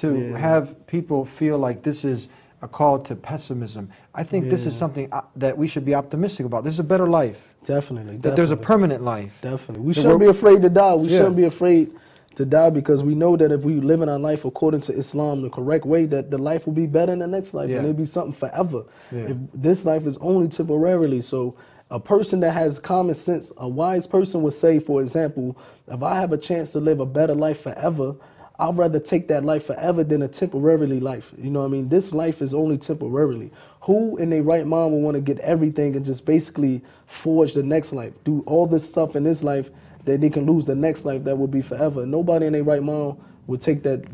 to have people feel like this is a call to pessimism. I think this is something that we should be optimistic about. This is a better life. Definitely. That there's a permanent life. Definitely. We shouldn't be afraid to die. We shouldn't be afraid to die, because we know that if we live in our life according to Islam, the correct way, that the life will be better in the next life, and it'll be something forever. If this life is only temporarily. So a person that has common sense, a wise person would say, for example, if I have a chance to live a better life forever, I'd rather take that life forever than a temporarily life. You know what I mean? This life is only temporarily. Who in their right mind will want to get everything and just basically forge the next life, do all this stuff in this life that they can lose the next life that will be forever? Nobody in their right mind would take that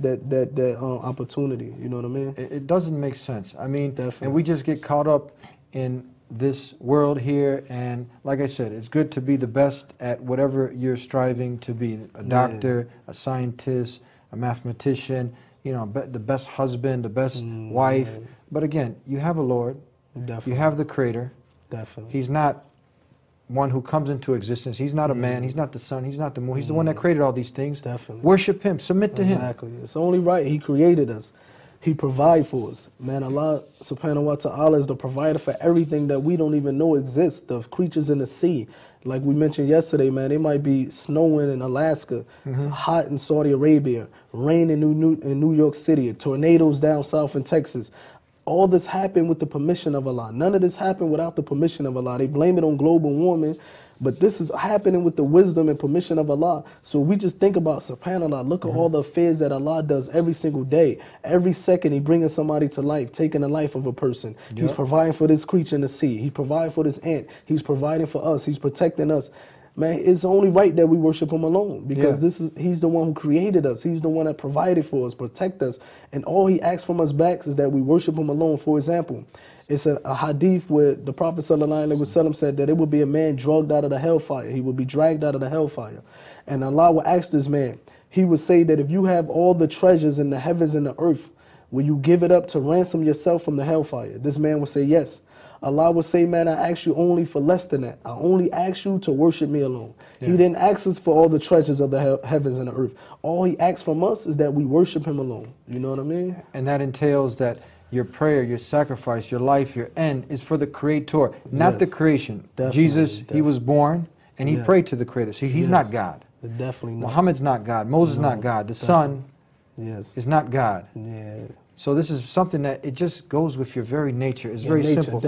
opportunity. You know what I mean? It doesn't make sense. I mean, and we just get caught up in this world here, and like I said, it's good to be the best at whatever you're striving to be. A doctor, a scientist, a mathematician, you know, the best husband, the best wife. But again, you have a Lord. You have the Creator. He's not one who comes into existence. He's not a man. He's not the sun. He's not the moon. He's the one that created all these things. Worship Him. Submit to Him. Exactly. It's only right. He created us. He provides for us. Man, Allah subhanahu wa ta'ala is the provider for everything that we don't even know exists. The creatures in the sea. Like we mentioned yesterday, man, it might be snowing in Alaska, hot in Saudi Arabia, rain in New York City, tornadoes down south in Texas. All this happened with the permission of Allah. None of this happened without the permission of Allah. They blame it on global warming, but this is happening with the wisdom and permission of Allah. So we just think about, subhanAllah, look at all the affairs that Allah does every single day. Every second He bringing somebody to life, taking the life of a person. He's providing for this creature in the sea. He's providing for this ant. He's providing for us. He's protecting us. Man, it's only right that we worship Him alone, because He's the one who created us. He's the one that provided for us, protect us. And all He asks from us back is that we worship Him alone. For example, it's a hadith where the Prophet ﷺ said that it would be a man drugged out of the hellfire. He would be dragged out of the hellfire. And Allah would ask this man, He would say that if you have all the treasures in the heavens and the earth, will you give it up to ransom yourself from the hellfire? This man would say yes. Allah would say, man, I ask you only for less than that. I only ask you to worship me alone. He didn't ask us for all the treasures of the heavens and the earth. All He asks from us is that we worship Him alone. You know what I mean? And that entails that your prayer, your sacrifice, your life, your end is for the Creator, not the creation. Jesus, He was born and He prayed to the Creator. See, He's not God. Definitely not. Muhammad's not God. Moses is not God. The Son is not God. So this is something that it just goes with your very nature. It's very simple.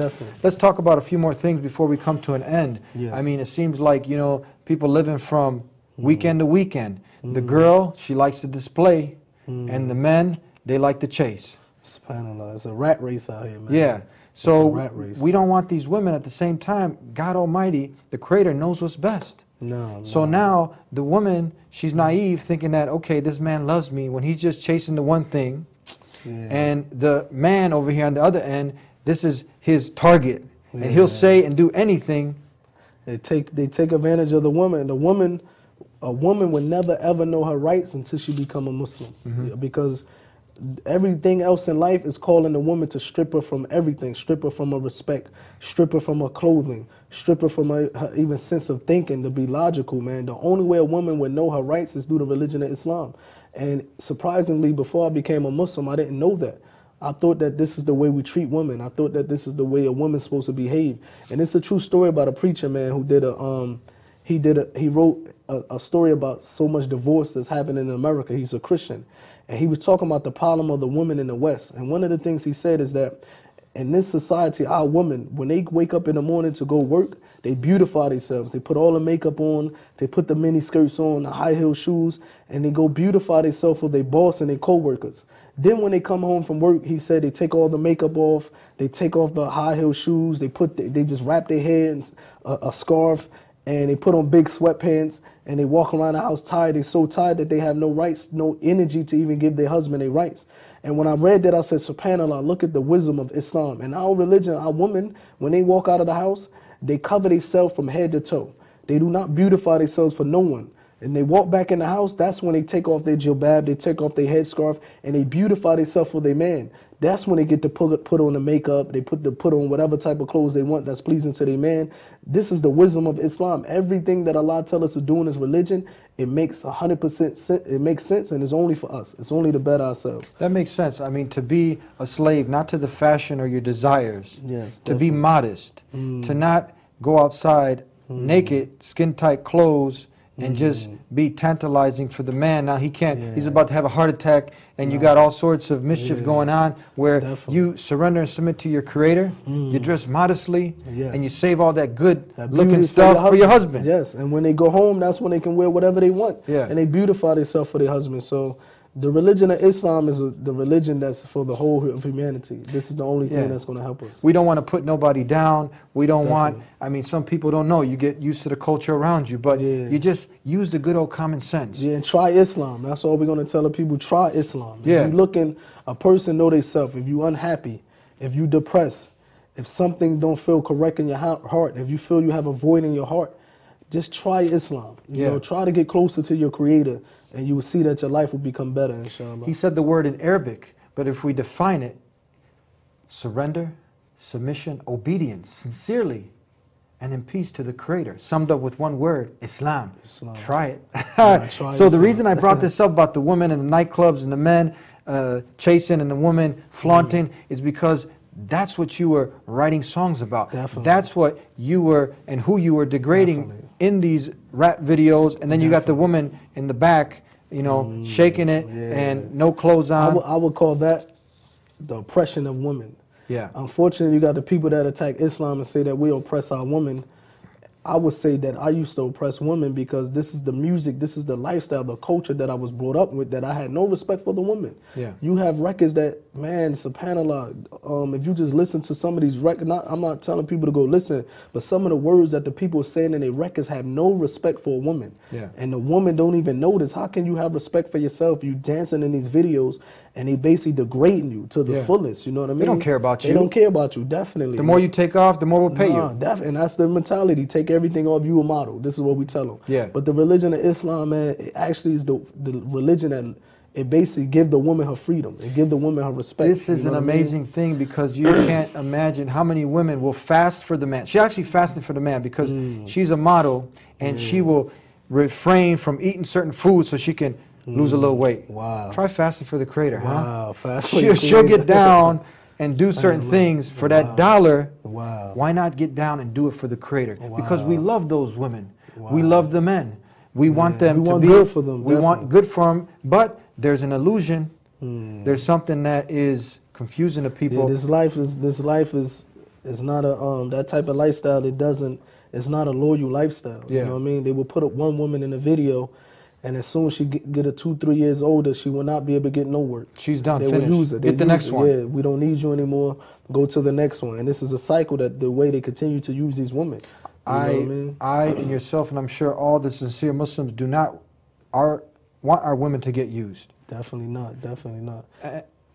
Let's talk about a few more things before we come to an end. I mean, it seems like, you know, people living from weekend to weekend. The girl, she likes to display, and the men, they like to chase. SubhanAllah, it's a rat race out here, man. Yeah. So we don't want these women. At the same time, God Almighty, the Creator, knows what's best. So now the woman, she's naive, thinking that, okay, this man loves me, when he's just chasing the one thing. And the man over here on the other end, this is his target, and he'll say and do anything. They take advantage of the woman. A woman would never ever know her rights until she become a Muslim, because everything else in life is calling the woman to strip her from everything, strip her from her respect, strip her from her clothing, strip her from her even sense of thinking, to be logical, man. The only way a woman would know her rights is through the religion of Islam. And surprisingly, before I became a Muslim, I didn't know that. I thought that this is the way we treat women. I thought that this is the way a woman's supposed to behave. And it's a true story about a preacher, man, who did he wrote a story about so much divorce that's happening in America. He's a Christian. And he was talking about the problem of the women in the West. And one of the things he said is that in this society, our women, when they wake up in the morning to go work, they beautify themselves. They put all the makeup on, they put the mini skirts on, the high heel shoes, and they go beautify themselves for their boss and their co-workers. Then when they come home from work, he said they take all the makeup off, they take off the high heel shoes, they just wrap their hair in a scarf, and they put on big sweatpants, and they walk around the house tired. They're so tired that they have no rights, no energy to even give their husband their rights. And when I read that, I said, SubhanAllah, look at the wisdom of Islam. And our religion, our women, when they walk out of the house, they cover themselves from head to toe. They do not beautify themselves for no one. And they walk back in the house, that's when they take off their jilbab, they take off their headscarf, and they beautify themselves for their man. That's when they get to put on the makeup, they put on whatever type of clothes they want that's pleasing to their man. This is the wisdom of Islam. Everything that Allah tells us to do in His religion, it makes 100% sense. It makes sense, and it's only for us. It's only to better ourselves. That makes sense. I mean, to be a slave, not to the fashion or your desires. Yes, to be modest. To not go outside naked, skin-tight clothes, and just be tantalizing for the man. Now he can't, he's about to have a heart attack, and you got all sorts of mischief going on, where you surrender and submit to your Creator, you dress modestly, and you save all that good looking stuff for your husband. Yes, and when they go home, that's when they can wear whatever they want, and they beautify themselves for their husband. So the religion of Islam is the religion that's for the whole of humanity. This is the only thing that's going to help us. We don't want to put nobody down. We don't want, I mean, some people don't know. You get used to the culture around you, but you just use the good old common sense. Yeah, and try Islam. That's all we're going to tell the people. Try Islam. If you're looking, a person know themselves. If you're unhappy, if you're depressed, if something don't feel correct in your heart, if you feel you have a void in your heart, just try Islam. You know, try to get closer to your Creator, and you will see that your life will become better, inshallah. He said the word in Arabic, but if we define it, surrender, submission, obedience, sincerely, and in peace to the Creator. Summed up with one word, Islam. Try it. So the reason I brought this up about the women and the nightclubs and the men chasing and the woman flaunting is because that's what you were writing songs about. That's what you were and who you were degrading in these rap videos, and then you got the woman in the back, you know, shaking it and no clothes on. I would call that the oppression of women. Unfortunately, you got the people that attack Islam and say that we oppress our women. I would say that I used to oppress women because this is the music, this is the lifestyle, the culture that I was brought up with, that I had no respect for the woman. You have records that, man, subhanAllah, if you just listen to some of these records, I'm not telling people to go listen, but some of the words that the people are saying in their records have no respect for a woman. And the woman don't even notice. How can you have respect for yourself? You dancing in these videos, and they basically degrading you to the fullest, you know what I mean? They don't care about you. They don't care about you, definitely. The more you take off, the more we'll pay you. And that's the mentality. Take everything off, you a model. This is what we tell them. But the religion of Islam, man, it actually is the religion that it basically give the woman her freedom. It give the woman her respect. This is an amazing thing, because you can't imagine how many women will fast for the man. She actually fasted for the man because she's a model, and she will refrain from eating certain foods so she can lose a little weight. Try fasting for the Creator, huh? She'll get down and do certain things for that dollar. Why not get down and do it for the Creator? Because we love those women. We love the men. We want them to be good for them. We want good for them, but there's an illusion. There's something that is confusing to people. This life is not a that type of lifestyle. It's not a loyal lifestyle. You know what I mean? They will put up one woman in a video, and as soon as she get a 2-3 years older, she will not be able to get no work. She's done. They finished. will use it. Get the next one. Yeah, we don't need you anymore. Go to the next one. And this is a cycle that the way they continue to use these women. You know what I mean? I and yourself, and I'm sure all the sincere Muslims do not want our women to get used. Definitely not. Definitely not.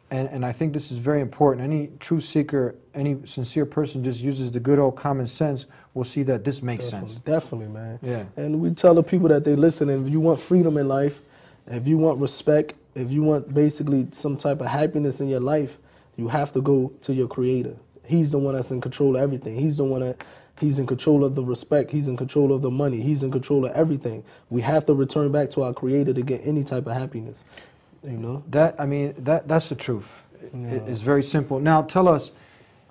And I think this is very important. Any truth seeker, any sincere person just uses the good old common sense will see that this makes sense. Definitely, man. And we tell the people that they listen, if you want freedom in life, if you want respect, if you want basically some type of happiness in your life, you have to go to your Creator. He's the one that's in control of everything. He's the one that He's in control of the respect. He's in control of the money. He's in control of everything. We have to return back to our Creator to get any type of happiness. You know? That's the truth. It's very simple. Now tell us,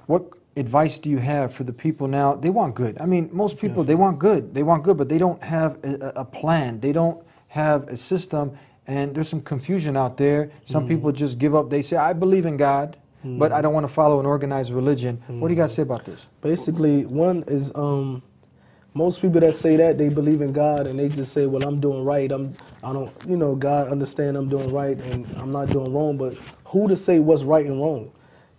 what advice do you have for the people now? They want good. I mean, most people, they want good. They want good, but they don't have a plan. They don't have a system, and there's some confusion out there. Some people just give up. They say, I believe in God, but I don't want to follow an organized religion. What do you got to say about this? Basically, one is most people that say that they believe in God and they just say, well, I'm doing right. I don't, you know, God understand I'm doing right and I'm not doing wrong. But who to say what's right and wrong?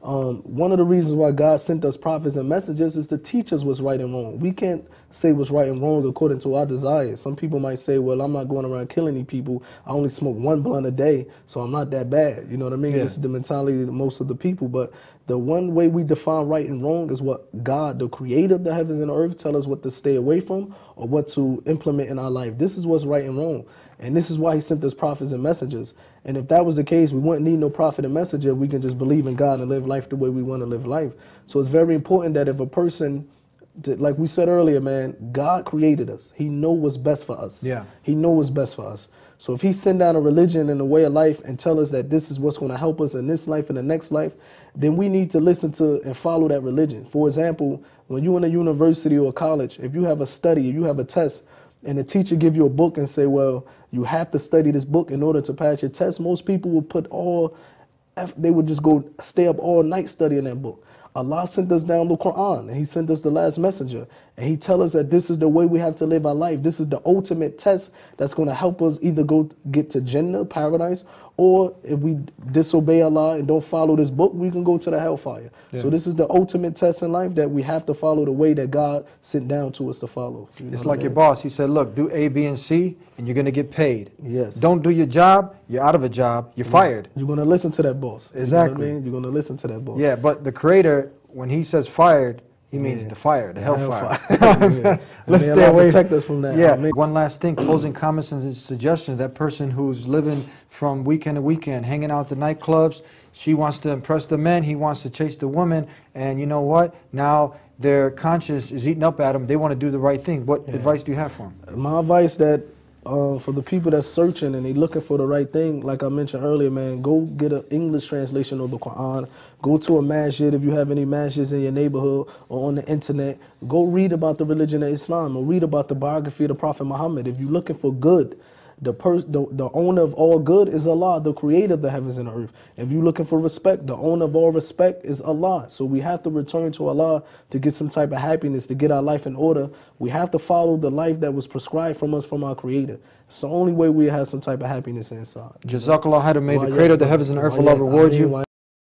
One of the reasons why God sent us prophets and messengers is to teach us what's right and wrong. We can't say what's right and wrong according to our desires. Some people might say, well, I'm not going around killing any people. I only smoke 1 blunt a day, so I'm not that bad. You know what I mean? Yeah. This is the mentality of most of the people. But the one way we define right and wrong is what God, the creator of the heavens and the earth, tell us what to stay away from or what to implement in our life. This is what's right and wrong. And this is why he sent us prophets and messengers. And if that was the case, we wouldn't need no prophet and messenger. We can just believe in God and live life the way we want to live life. So it's very important that if a person, like we said earlier, man, God created us. He knows what's best for us. Yeah. He knows what's best for us. So if he send down a religion and a way of life and tell us that this is what's going to help us in this life and the next life, then we need to listen to and follow that religion. For example, when you're in a university or college, if you have a study, you have a test, and the teacher give you a book and say, well, you have to study this book in order to pass your test, most people would they would just go stay up all night studying that book. Allah sent us down the Quran, and he sent us the last messenger. And he tell us that this is the way we have to live our life. This is the ultimate test that's going to help us either go get to Jannah, paradise, or if we disobey Allah and don't follow this book, we can go to the hellfire. Yeah. So this is the ultimate test in life, that we have to follow the way that God sent down to us to follow. It's like your boss. He said, look, do A, B, and C, and you're going to get paid. Yes. Don't do your job, you're out of a job, you're fired. You're going to listen to that boss. Exactly. You know what I mean? You're going to listen to that boss. Yeah, but the Creator, when he says fired, he means the fire, the hellfire. Let's stay away. Protect us from that. Yeah. One last thing, closing comments and suggestions. That person who's living from weekend to weekend, hanging out at the nightclubs, she wants to impress the men, he wants to chase the woman, and you know what? Now their conscience is eating up at them. They want to do the right thing. What advice do you have for them? My advice that for the people that's searching and they looking for the right thing, like I mentioned earlier, man, go get an English translation of the Quran. Go to a masjid if you have any masjids in your neighborhood or on the internet. Go read about the religion of Islam or read about the biography of the Prophet Muhammad. If you're looking for good, the owner of all good is Allah, the creator of the heavens and the earth. If you're looking for respect, the owner of all respect is Allah. So we have to return to Allah to get some type of happiness, to get our life in order. We have to follow the life that was prescribed from us from our creator. It's the only way we have some type of happiness inside. Jazakallah khairan. May the creator of the heavens and earth, Allah reward you.